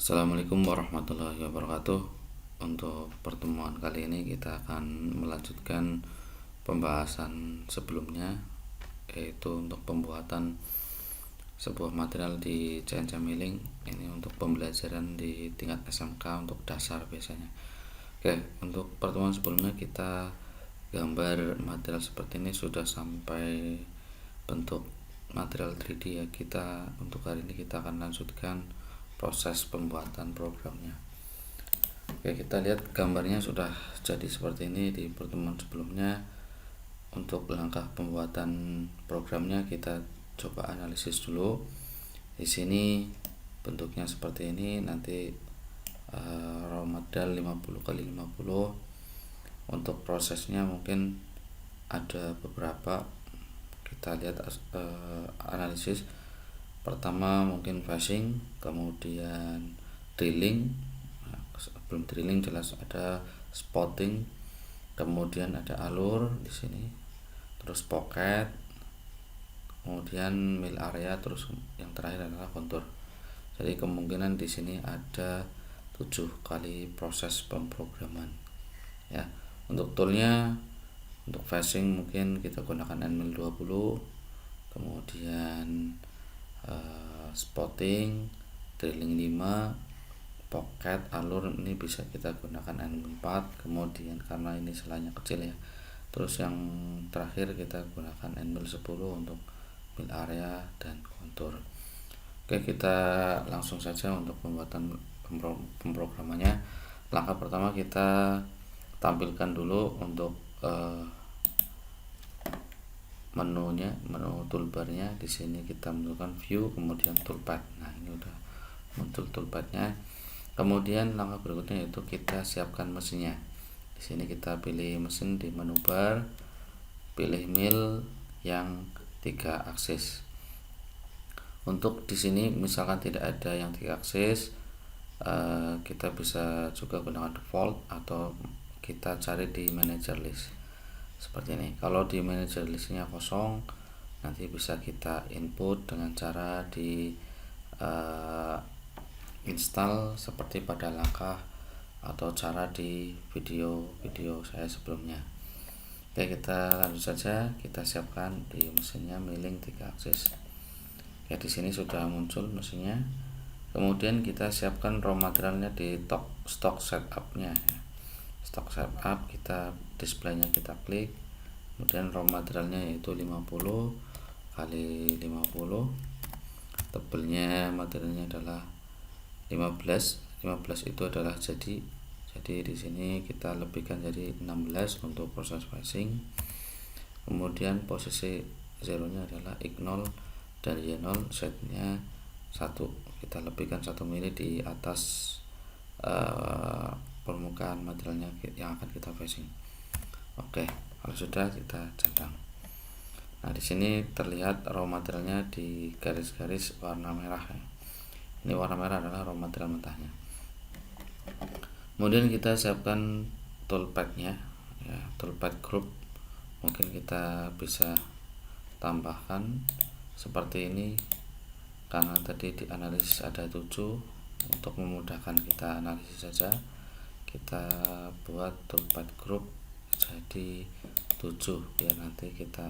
Assalamualaikum warahmatullahi wabarakatuh. Untuk pertemuan kali ini kita akan melanjutkan pembahasan sebelumnya, yaitu untuk pembuatan sebuah material di CNC Milling. Ini untuk pembelajaran di tingkat SMK untuk dasar biasanya. Oke, untuk pertemuan sebelumnya kita gambar material seperti ini sudah sampai bentuk material 3D ya. Untuk hari ini kita akan lanjutkan proses pembuatan programnya. Oke, kita lihat gambarnya sudah jadi seperti ini di pertemuan sebelumnya. Untuk langkah pembuatan programnya kita coba analisis dulu. Di sini bentuknya seperti ini, nanti raw material 50x50. Untuk prosesnya mungkin ada beberapa. Kita lihat analisis. Pertama mungkin facing, kemudian drilling. Nah, sebelum drilling jelas ada spotting, kemudian ada alur di sini, terus pocket, kemudian mill area, terus yang terakhir adalah kontur. Jadi kemungkinan di sini ada 7 kali proses pemrograman ya. Untuk toolnya, untuk facing mungkin kita gunakan N-mill 20, kemudian spotting, drilling 5, pocket, alur ini bisa kita gunakan N4. Kemudian karena ini selanya kecil ya, terus yang terakhir kita gunakan N-mill 10 untuk mill area dan kontur. Oke, kita langsung saja untuk pembuatan pemrogramannya. Langkah pertama kita tampilkan dulu untuk menu toolbarnya. Di sini kita menentukan view, kemudian toolpath. Nah, ini udah muncul toolpathnya. Kemudian langkah berikutnya yaitu kita siapkan mesinnya. Di sini kita pilih mesin di menu bar, pilih mill yang 3 aksis. Untuk di sini misalkan tidak ada yang 3 aksis, kita bisa juga gunakan default atau kita cari di manager list seperti ini. Kalau di manager listnya kosong, nanti bisa kita input dengan cara di install seperti pada langkah atau cara di video saya sebelumnya. Oke, kita lanjut saja. Kita siapkan di mesinnya milling 3 aksis. Ya, di sini sudah muncul mesinnya. Kemudian kita siapkan raw materialnya di stock setup-nya. Stock setup, kita displaynya kita klik, kemudian raw materialnya yaitu 50 kali 50, tebelnya materialnya adalah 15 itu adalah jadi di sini kita lebihkan jadi 16 untuk proses facing. Kemudian posisi zeronya adalah x0 dan y0, setnya 1, kita lebihkan 1 mili di atas permukaan materialnya yang akan kita facing. Oke, kalau sudah kita centang. Nah, di sini terlihat raw materialnya di garis-garis warna merah ya. Ini warna merah adalah raw material mentahnya. Kemudian kita siapkan toolpath-nya ya, toolpath group. Mungkin kita bisa tambahkan seperti ini karena tadi di analisis ada 7. Untuk memudahkan kita analisis saja, kita buat toolpath group jadi 7 biar nanti kita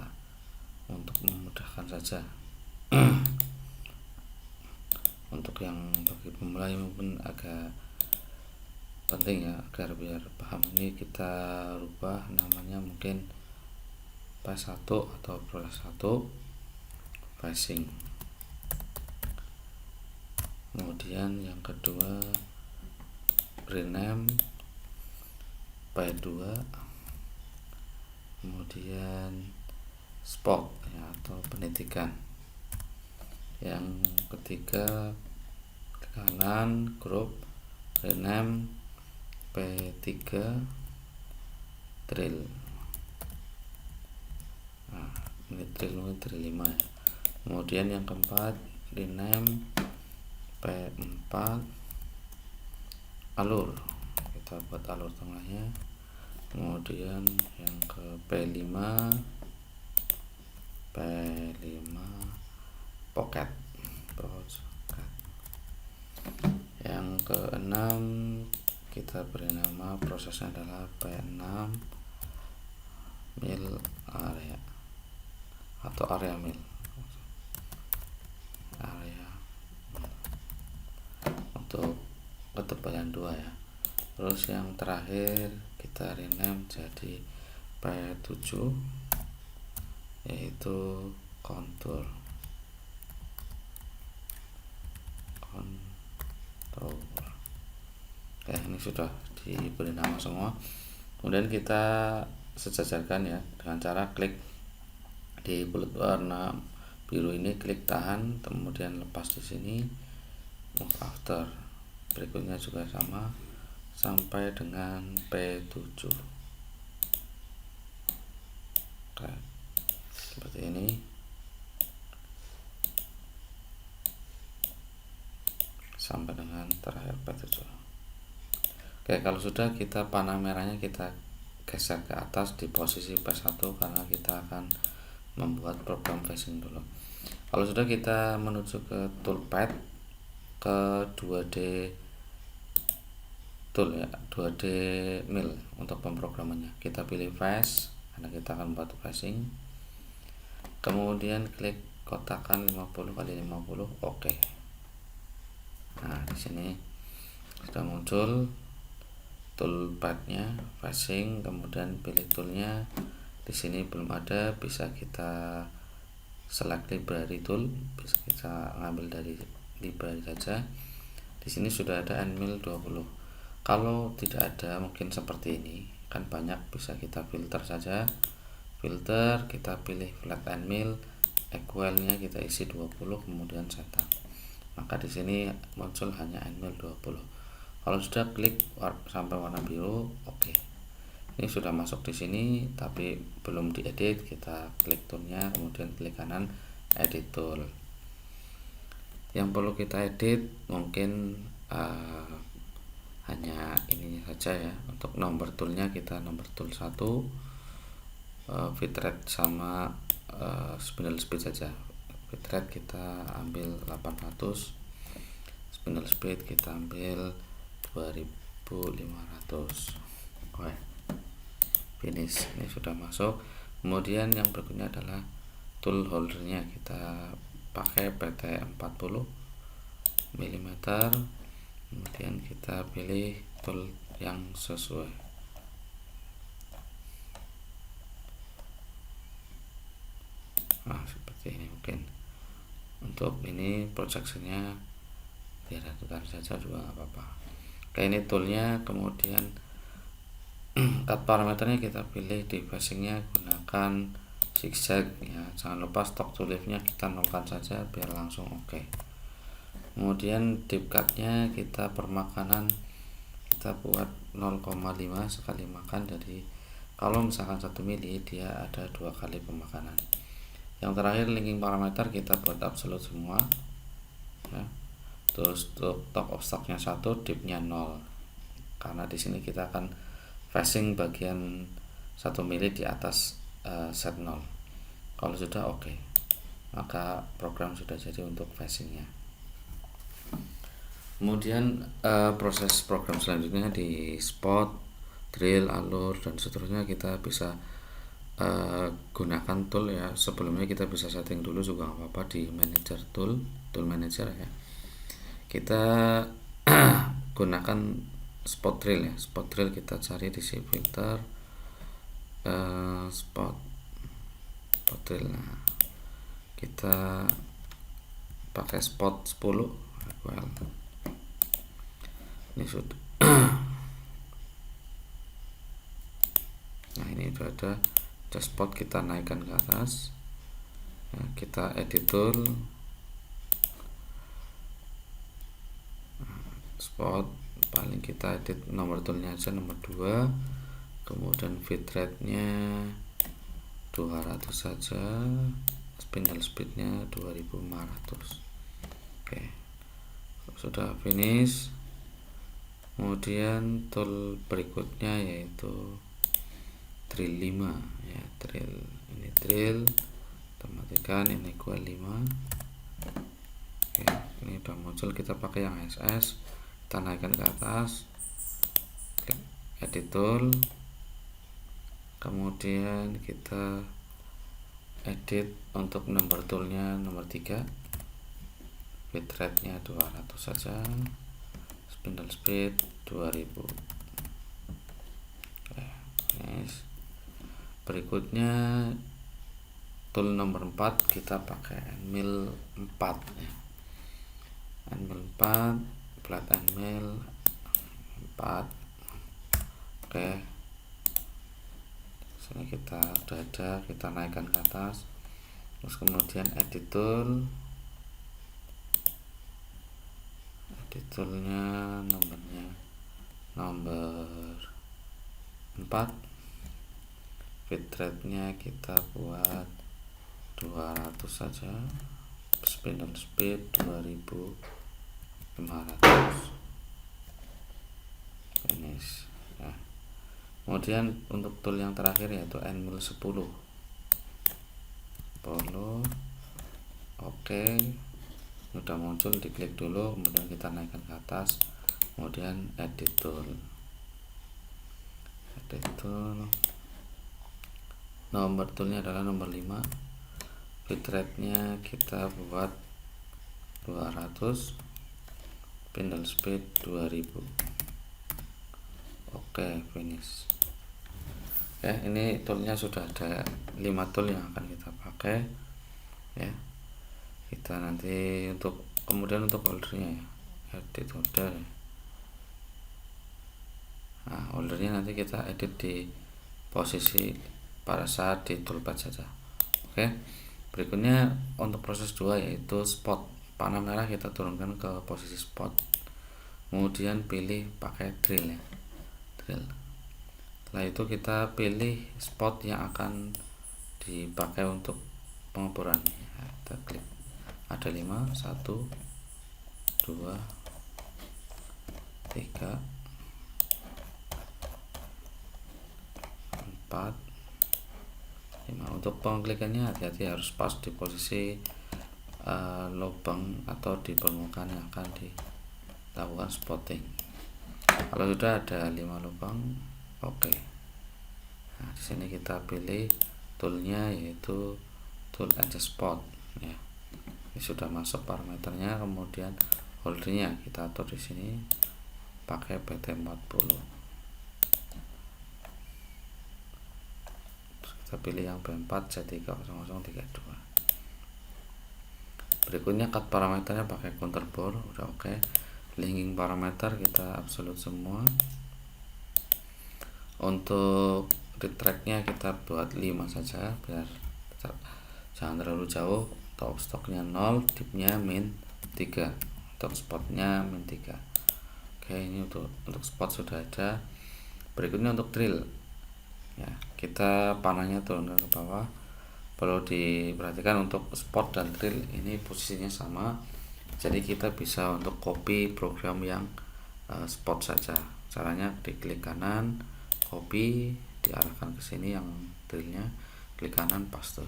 untuk memudahkan saja. Untuk yang bagi pemula mungkin agak penting ya, agar biar paham ini kita rubah namanya mungkin P1 atau proses 1 facing. Kemudian yang kedua rename P2, kemudian spot ya, atau penitikan. Yang ketiga kanan grup rename P3 drill. Nah, ini drill 5 ya. Kemudian yang keempat rename P4 alur, kita buat alur tengahnya. Kemudian yang ke P5 pocket. Yang ke-6 kita beri nama prosesnya adalah P6 mil area atau area mil untuk ketebalan 2 ya. Terus yang terakhir kita rename jadi P7 yaitu kontur. Oke, ini sudah diberi nama semua. Kemudian kita sejajarkan ya dengan cara klik di bulat warna biru ini, klik tahan, kemudian lepas di sini, move after. Berikutnya juga sama sampai dengan P7. Oke, seperti ini. Sampai dengan terakhir P7. Oke, kalau sudah, kita panah merahnya kita geser ke atas di posisi P1 karena kita akan membuat program phasing dulu. Kalau sudah, kita menuju ke toolpad, ke 2D tool ya, 2D mill untuk pemrogramannya. Kita pilih phase karena kita akan membuat phasing. Kemudian klik kotakan 50x50, oke. Nah, di sini sudah muncul toolpadnya phasing, kemudian pilih toolnya. Di sini belum ada, bisa kita select library tool, bisa kita ngambil dari library saja. Di sini sudah ada Endmill 20. Kalau tidak ada, mungkin seperti ini, kan banyak, bisa kita filter saja. Filter, kita pilih flat Endmill, equalnya kita isi 20, kemudian setup. Maka di sini muncul hanya Endmill 20. Kalau sudah, klik sampai warna biru, oke. Ini sudah masuk di sini, tapi belum diedit. Kita klik toolnya, kemudian klik kanan edit tool. Yang perlu kita edit mungkin hanya ini saja ya. Untuk nomor toolnya kita nomor tool 1, bitrate sama spindle speed saja. Bitrate kita ambil 800, spindle speed kita ambil 2500. Oke, finish. Ini sudah masuk. Kemudian yang berikutnya adalah tool holdernya, kita pakai PT 40 mm. Kemudian kita pilih tool yang sesuai. Nah, seperti ini mungkin. Untuk ini projectionnya diragukan saja juga nggak apa-apa. Oke, ini toolnya. Kemudian cut parameternya kita pilih di phasingnya gunakan zigzag ya. Jangan lupa stock to leaf-nya kita nolkan saja biar langsung oke. Kemudian deep cut-nya kita permakanan kita buat 0,5 sekali makan. Jadi kalau misalkan 1 mili, dia ada 2 kali pemakanan. Yang terakhir linking parameter kita buat absolute semua ya. Terus untuk top of stock-nya 1, dip-nya 0. Karena di sini kita akan phasing bagian 1 mili di atas set 0. Kalau sudah oke, maka program sudah jadi untuk phasingnya. Kemudian proses program selanjutnya di spot, drill, alur, dan seterusnya kita bisa gunakan tool ya. Sebelumnya kita bisa setting dulu juga nggak apa-apa di manager tool manager ya. Kita gunakan spot drill ya. Spot drill kita cari di sini filter spot drill. Nah, kita pakai spot 10. Well, ini sudah. Nah, ini sudah ada spot, kita naikkan ke atas ya, kita edit tool, spot paling kita edit nomor toolnya aja nomor 2, kemudian bitrate nya 200 saja, spindle speednya 2500. oke, sudah finish. Kemudian tool berikutnya yaitu drill 5 ya. Ini drill matikan, ini equal 5. oke, ini udah muncul, kita pakai yang SS. kita naikkan ke atas, klik edit tool, kemudian kita edit untuk number toolnya nomor 3, bitrate nya 200 saja, spindle speed 2000. Nice. Berikutnya tool nomor 4 kita pakai Anvil 4 ya. Anvil 4, flat Anvil 4. Oke. Sini kita udah ada, kita naikkan ke atas. Terus kemudian edit tool. Edit toolnya nomornya nomor 4. Bitrate nya kita buat 200 saja, spindle speed 2500. Finish ya. Kemudian untuk tool yang terakhir yaitu Anvil 10. Oke, udah muncul, diklik dulu, kemudian kita naikkan ke atas, kemudian edit tool. Nomor toolnya adalah nomor 5. Bitrate nya kita buat 200, spindle speed 2000. Oke, finish. Ini toolnya sudah ada 5 tool yang akan kita pakai ya. Kita nanti kemudian untuk holdernya ya, edit holder. Nah, holdernya nanti kita edit di posisi pada saat di toolpad saja. Oke. Berikutnya untuk proses 2 yaitu spot. Panah merah kita turunkan ke posisi spot. Kemudian pilih pakai drill ya. Drill. Setelah itu kita pilih spot yang akan dipakai untuk pengeboran. Ya, kita klik. Ada 5, 1, 2, 3, 4, 5. Untuk pengklikannya hati-hati, harus pas di posisi lubang atau di permukaan yang akan dilakukan spotting. Kalau sudah ada 5 lubang, oke. Nah, di sini kita pilih toolnya yaitu tool adjust spot ya. Ini sudah masuk parameternya, kemudian holdernya kita atur di sini pakai PT40. Kita pilih yang B4 Z30032. Berikutnya cut parameternya pakai counter bore, udah oke. Linking parameter kita absolut semua. Untuk retract nya kita buat 5 saja biar jangan terlalu jauh. Top stoknya 0, dipnya min 3, untuk spotnya min 3. Oke, ini untuk spot sudah ada. Berikutnya untuk drill ya, kita panahnya turunkan ke bawah. Perlu diperhatikan untuk spot dan drill ini posisinya sama, jadi kita bisa untuk copy program yang spot saja. Caranya diklik kanan, copy, diarahkan ke sini yang drillnya, klik kanan, paste.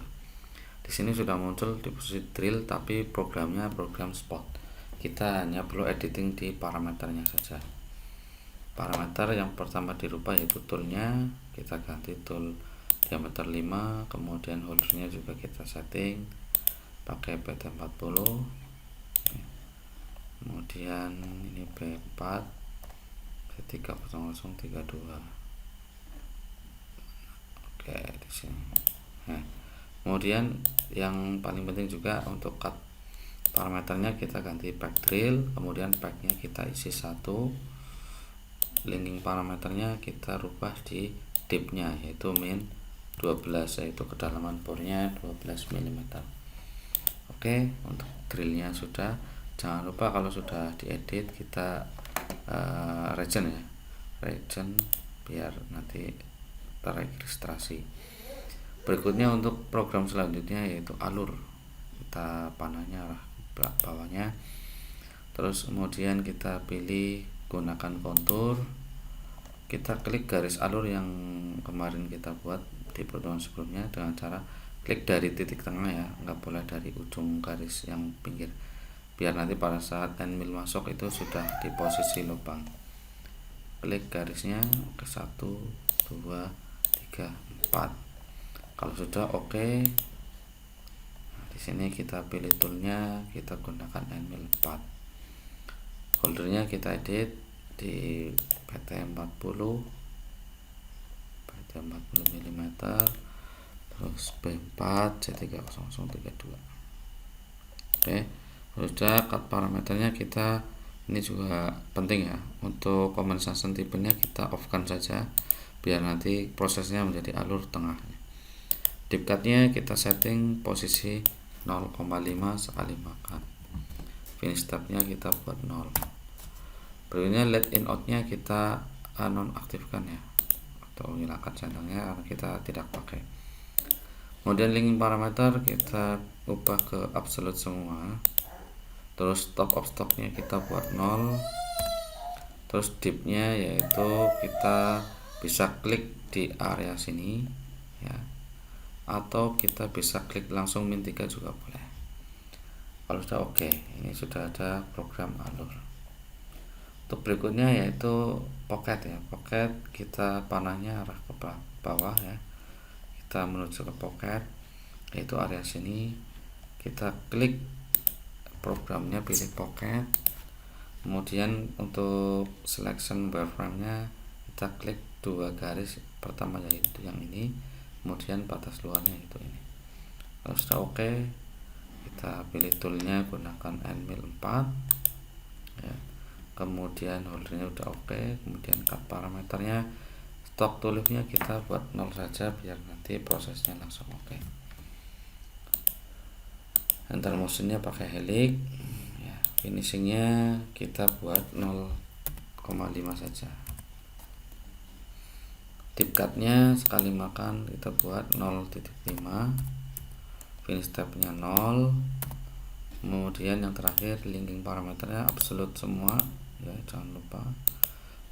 Di sini sudah muncul di posisi drill, tapi programnya program spot. Kita hanya perlu editing di parameternya saja. Parameter yang pertama dirubah yaitu toolnya, kita ganti tool diameter 5, kemudian holdernya juga kita setting pakai PT40. Kemudian ini B4 Z30032. Oke, di sini. Nah, kemudian yang paling penting juga untuk cut parameternya kita ganti pack drill, kemudian packnya kita isi 1. Linking parameternya kita rubah di depth-nya yaitu min 12, yaitu kedalaman bornya 12 mm. Oke, untuk drillnya sudah. Jangan lupa kalau sudah diedit kita region ya, region biar nanti terregistrasi. Berikutnya untuk program selanjutnya yaitu alur. Kita panahnya arah bawahnya, terus kemudian kita pilih gunakan kontur. Kita klik garis alur yang kemarin kita buat di pertemuan sebelumnya dengan cara klik dari titik tengah ya, nggak boleh dari ujung garis yang pinggir. biar nanti pada saat endmill masuk itu sudah di posisi lubang. Klik garisnya ke 1, 2, 3, 4. Kalau sudah oke, di sini kita pilih toolnya, kita gunakan endmill 4. Foldernya kita edit di PT40 mm, terus B4 C30032. Oke, sudah. Cut parameternya kita, ini juga penting ya, untuk compensation tipenya kita off kan saja biar nanti prosesnya menjadi alur tengah. Deep cutnya kita setting posisi 0,5 sekali makan. Finish tabnya kita buat 0. Berikutnya let in outnya kita nonaktifkan ya, atau hilangkan centangnya karena kita tidak pakai. Kemudian linking parameter kita ubah ke absolute semua. Terus top of stocknya kita buat 0. Terus deepnya yaitu kita bisa klik di area sini ya, atau kita bisa klik langsung min 3 juga boleh. Kalau sudah oke, ini sudah ada program alur. Untuk berikutnya yaitu pocket ya. Pocket kita panahnya arah ke bawah ya, kita menuju ke pocket, yaitu area sini. Kita klik programnya, pilih pocket. Kemudian untuk selection wireframe-nya kita klik 2 garis pertama yaitu yang ini, kemudian batas luarnya itu ini. Kalau sudah oke, kita pilih toolnya, gunakan endmill 4 ya. Kemudian holdernya udah oke, kemudian cut parameternya, stock to leave-nya kita buat 0 saja biar nanti prosesnya langsung oke. Enter motion-nya pakai helix ya. Finishingnya kita buat 0,5 saja. Deep cut-nya sekali makan kita buat 0,5. Finish tab-nya 0. Kemudian yang terakhir linking parameternya absolute semua ya, jangan lupa.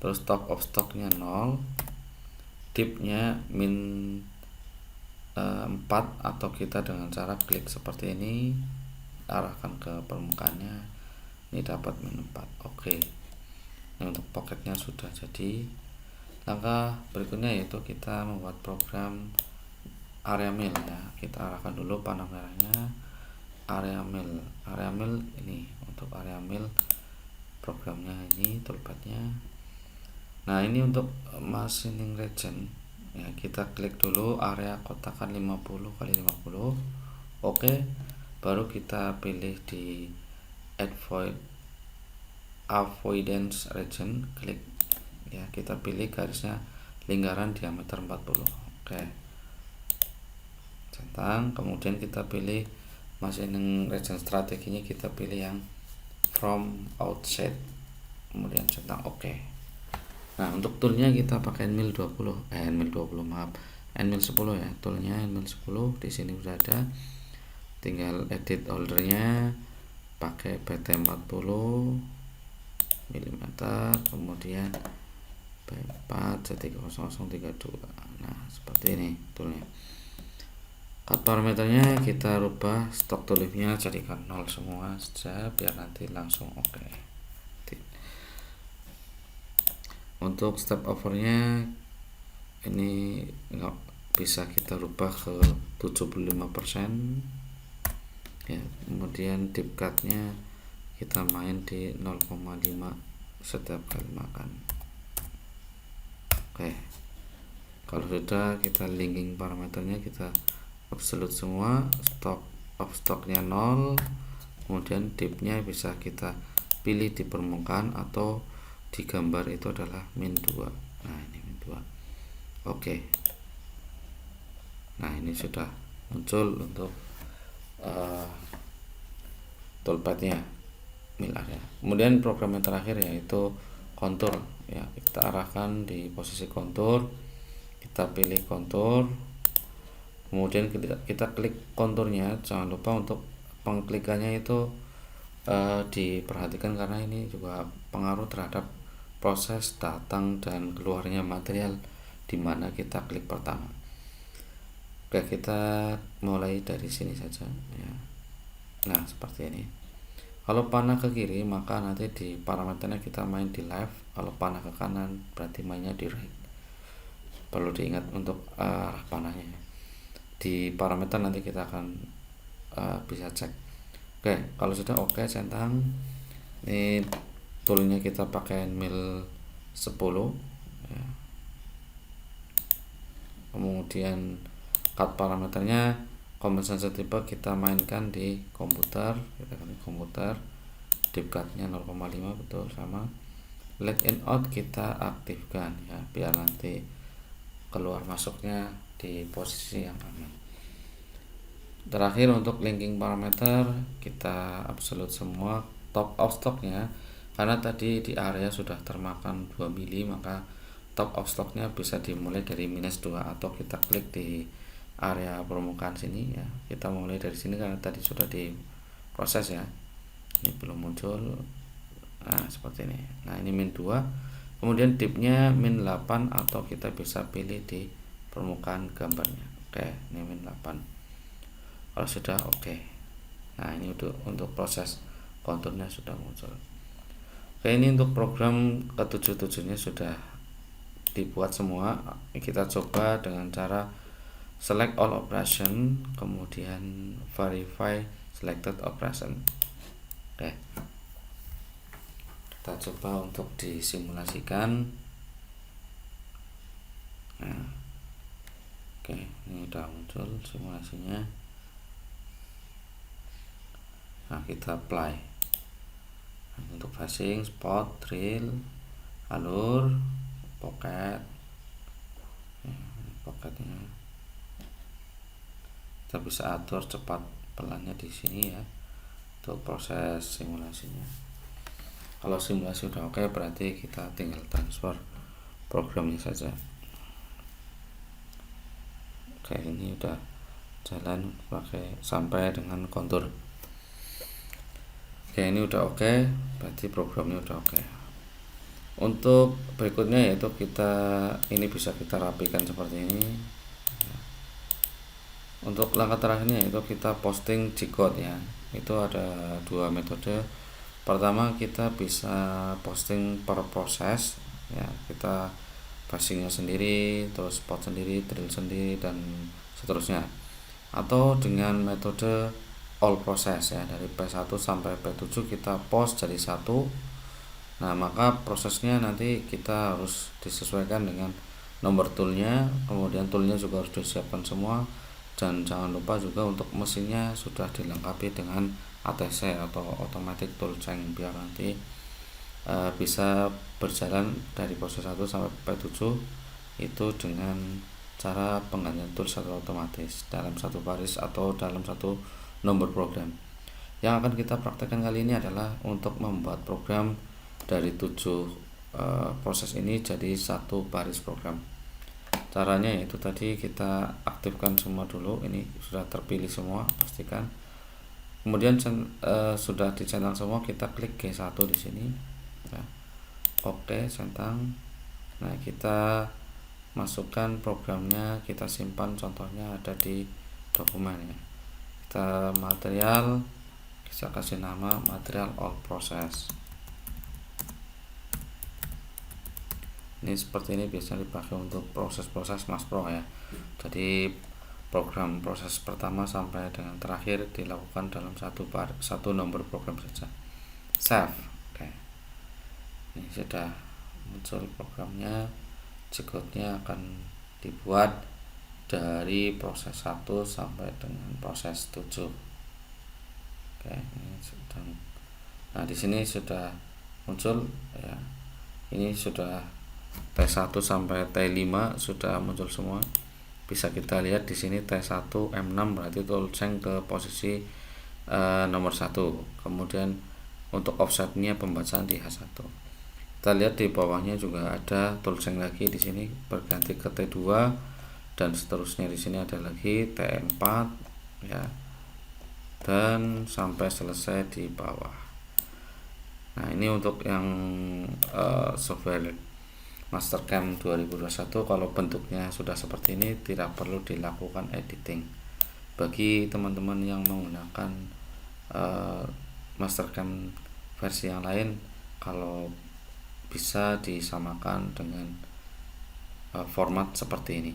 Terus top of stock-nya 0. Deep-nya min 4 atau kita dengan cara klik seperti ini, arahkan ke permukaannya, ini dapat min 4. Oke. Ini untuk pocketnya sudah jadi. Langkah berikutnya yaitu kita membuat program area mill ya. Kita arahkan dulu panah merahnya area mill. Area mill ini untuk area mill programnya, ini toolpad-nya. Nah, ini untuk machining region ya, kita klik dulu area kotakan 50 kali 50. Oke, baru kita pilih di avoidance region, klik ya, kita pilih garisnya lingkaran diameter 40. Oke, centang. Kemudian kita pilih machining region strateginya, kita pilih yang from outside, kemudian centang oke. Nah, untuk toolnya kita pakai endmill 10 ya, toolnya endmill 10 di sini sudah ada. Tinggal edit holdernya pakai PT40 mm, kemudian B4 C30032. Nah, seperti ini toolnya. Cut parameternya kita rubah stock to leave-nya jadikan 0 semua saja biar nanti langsung oke. Untuk step overnya ini nggak bisa kita rubah ke 75% ya. Kemudian deep cut-nya kita main di 0,5 setiap kali makan. Oke, kalau sudah, kita linking parameternya kita absolute semua, stock of stock-nya 0. Kemudian deep-nya bisa kita pilih di permukaan atau di gambar itu adalah min 2. Nah, ini min 2. Oke. Nah, ini sudah muncul untuk toolpad-nya mill area. Kemudian program yang terakhir yaitu kontur ya, kita arahkan di posisi kontur, kita pilih kontur, kemudian kita klik konturnya. Jangan lupa untuk pengklikannya itu diperhatikan karena ini juga pengaruh terhadap proses datang dan keluarnya material di mana kita klik pertama. Oke, kita mulai dari sini saja ya. Nah, seperti ini. Kalau panah ke kiri maka nanti di parameternya kita main di left, kalau panah ke kanan berarti mainnya di right. Perlu diingat untuk arah panahnya. Di parameter nanti kita akan bisa cek. Oke, kalau sudah oke, centang. Ini toolnya kita pakai mil 10 ya. Kemudian cut parameternya command sensitive kita mainkan di komputer, kita kan di komputer, deep cutnya 0,5 betul sama. Let in out kita aktifkan ya, biar nanti keluar masuknya di posisi yang aman. Terakhir untuk linking parameter kita absolute semua. Top of stocknya, karena tadi di area sudah termakan 2 mili, maka top of stocknya bisa dimulai dari -2 atau kita klik di area permukaan sini ya, kita mulai dari sini karena tadi sudah diproses ya. Ini belum muncul, nah seperti ini. Nah ini -2, kemudian dipnya -8 atau kita bisa pilih di permukaan gambarnya. Oke, ini -8 kalau sudah oke. Nah ini untuk proses konturnya sudah muncul. Oke, ini untuk program ke-7-7-nya sudah dibuat semua. Kita coba dengan cara select all operation, kemudian verify selected operation. Oke, kita coba untuk disimulasikan. Nah, oke, ini udah muncul simulasinya. Nah, kita apply. Nah, untuk phasing, spot, drill, alur, pocket, ya, pocketnya kita bisa atur cepat pelannya di sini ya untuk proses simulasinya. Kalau simulasi udah oke, berarti kita tinggal transfer programnya saja. Oke, ini udah jalan pakai sampai dengan kontur. Oke, ini udah oke, berarti programnya udah oke. Untuk berikutnya yaitu ini bisa kita rapikan seperti ini. Untuk langkah terakhirnya yaitu kita posting G-code ya. Itu ada 2 metode. Pertama, kita bisa posting per proses ya, kita phasingnya sendiri, terus spot sendiri, drill sendiri, dan seterusnya. Atau dengan metode all process ya, dari P1 sampai P7 kita post jadi satu. Nah, maka prosesnya nanti kita harus disesuaikan dengan nomor toolnya, kemudian toolnya juga harus disiapkan semua, dan jangan lupa juga untuk mesinnya sudah dilengkapi dengan ATC atau automatic tool chain biar nanti bisa berjalan dari proses 1 sampai P7 itu dengan cara penggantian tool secara otomatis dalam satu baris atau dalam satu nomor program. Yang akan kita praktekkan kali ini adalah untuk membuat program dari 7 proses ini jadi satu baris program. Caranya yaitu tadi kita aktifkan semua dulu, ini sudah terpilih semua, pastikan. Kemudian sudah dicentang semua, kita klik G1 di sini. Ya. Oke, centang. Nah, kita masukkan programnya, kita simpan, contohnya ada di dokumen ya. Kita material, kita kasih nama material all process. Ini seperti ini biasanya dipakai untuk proses-proses Maspro ya. Jadi program proses pertama sampai dengan terakhir dilakukan dalam satu nomor program saja. Save. Oke. Ini sudah muncul programnya. G-code-nya akan dibuat dari proses 1 sampai dengan proses 7. Oke, ini sudah. Nah, di sini sudah muncul ya. Ini sudah T1 sampai T5 sudah muncul semua. Bisa kita lihat di sini T1 M6 berarti toolchain ke posisi nomor 1. Kemudian untuk offsetnya pembacaan di H1. Kita lihat di bawahnya juga ada toolchain lagi di sini berganti ke T2 dan seterusnya. Di sini ada lagi T4 ya. Dan sampai selesai di bawah. Nah, ini untuk yang software Mastercam 2021. Kalau bentuknya sudah seperti ini tidak perlu dilakukan editing. Bagi teman-teman yang menggunakan Mastercam versi yang lain kalau bisa disamakan dengan format seperti ini.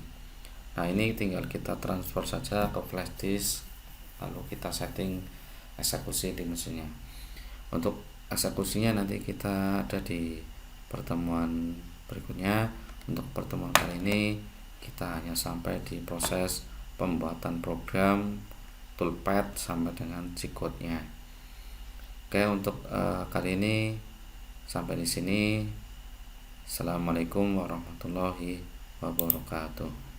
Nah, ini tinggal kita transfer saja ke flash disk, lalu kita setting eksekusi di mesinnya. Untuk eksekusinya nanti kita ada di pertemuan berikutnya. Untuk pertemuan kali ini kita hanya sampai di proses pembuatan program, toolpad sampai dengan G-code-nya. Oke, untuk kali ini sampai di sini. Assalamualaikum warahmatullahi wabarakatuh.